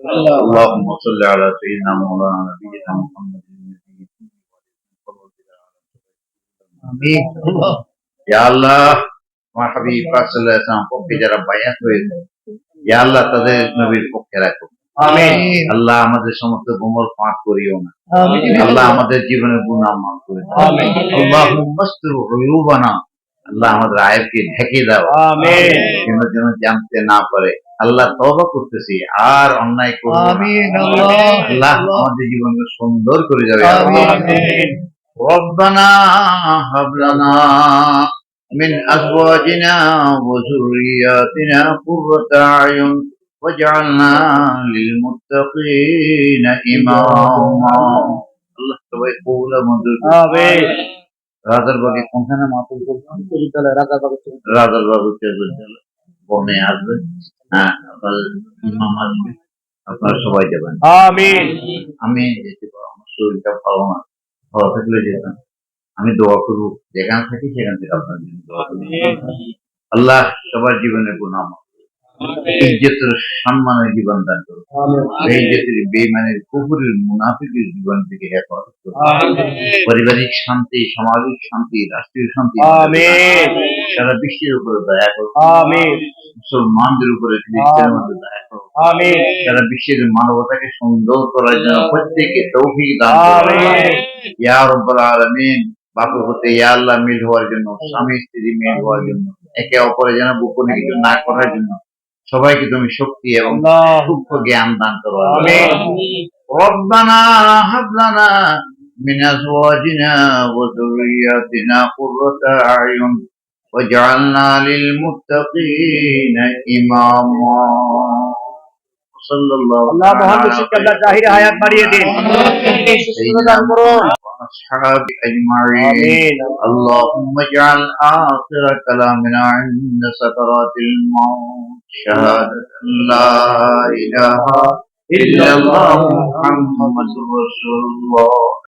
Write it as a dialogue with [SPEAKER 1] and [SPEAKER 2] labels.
[SPEAKER 1] اللهم صل على سيدنا مولانا نبينا محمد
[SPEAKER 2] আমিন।
[SPEAKER 1] ইয়া আল্লাহ আমার হাবিব পাক সাল্লাল্লাহু আলাইহি ওয়াসাল্লাম পক্ষে যারা বায়াত হয়েছে ইয়া আল্লাহ তাদের নবীর পক্ষে রাখো।
[SPEAKER 2] আমিন।
[SPEAKER 1] আল্লাহ আমাদের সমস্ত গুমর ফাঁক করিও না।
[SPEAKER 2] আমিন।
[SPEAKER 1] আল্লাহ আমাদের জীবনের গুনাহ মাফ করে দাও।
[SPEAKER 2] আমিন।
[SPEAKER 1] আল্লাহুম্মা আস্তির উয়ুবানা, আল্লাহ আমাদের আয়াবকে ঢেকে দাও।
[SPEAKER 2] আমিন।
[SPEAKER 1] যেন জানতে না পারে। আল্লাহ তওবা করতেছি আর অন্যায় করব না।
[SPEAKER 2] আমিন আল্লাহ।
[SPEAKER 1] আল্লাহ আমাদের জীবনকে সুন্দর করে যাবে।
[SPEAKER 2] আমিন।
[SPEAKER 1] ربنا هب لنا من أزواجنا وذرياتنا قرة أعين واجعلنا للمتقين إماما আল্লাহ সবাই কবুল আর মঞ্জুর করুন।
[SPEAKER 2] আমিন।
[SPEAKER 1] রাজারবাগে কোনখানে মাহফিল করবেন? রাজারবাগ বিশ্ববিদ্যালয় বনে আসবে। হ্যাঁ, আপনার ইমাম আসবে, আপনারা সবাই যাবেন।
[SPEAKER 2] আমিন।
[SPEAKER 1] আমি যেতে পারবো, আমার শরীরটা ভালো না, ভালো থাকলে যেতাম। আমি দোয়া করবো, যেখানে থাকি সেখান থেকে আপনার জন্য দোয়া করবো। আল্লাহ সবার জীবনে গুনাহ মাফ করুন। ইজ্জতের সম্মানের জীবন দান করুন। বেইজ্জতের, বেঈমানের, কুফরের, মুনাফিকের জীবন থেকে হেফাজত করুন। পারিবারিক শান্তি, সামাজিক শান্তি, রাষ্ট্রীয় শান্তি
[SPEAKER 2] আমিন।
[SPEAKER 1] সারা বিশ্বের উপরে দয়া করুন।
[SPEAKER 2] আমিন।
[SPEAKER 1] মুসলমানদের উপরে খ্রিস্টানের মধ্যে দয়া করুন।
[SPEAKER 2] আমিন।
[SPEAKER 1] সারা বিশ্বের মানবতাকে সুন্দর করার জন্য প্রত্যেককে তৌফিক দান করুন।
[SPEAKER 2] আমিন।
[SPEAKER 1] ইয়া রাব্বাল আলামিন, বাপের হতে ইয়া আল্লাহ মিল হওয়ার জন্য, স্বামী স্ত্রী মিল হওয়ার জন্য, একে অপরের যেন গোপনে কিছু না করার জন্য সবাইকে তুমি শক্তি এবং সূক্ষ্ম জ্ঞান দান করো।
[SPEAKER 2] আমিন।
[SPEAKER 1] রব্বানা হাব লানা মিন আজওয়াজিনা ওয়া যুররিয়াতিনা কুররাতা আয়ুন ওয়াজআলনা লিল মুত্তাকিনা ইমামা। সাল্লাল্লাহু
[SPEAKER 2] আল্লাহ মহান মুশরিক আল্লাহ জাহিরে হায়াত বাড়িয়ে দিন। সুস্থতা দান করুন।
[SPEAKER 1] أصحابه أجمعين.
[SPEAKER 2] آمين.
[SPEAKER 1] اللهم اجعل آخر كلامنا عند سكرات الموت شهادة لا إله إلا الله محمد رسول الله.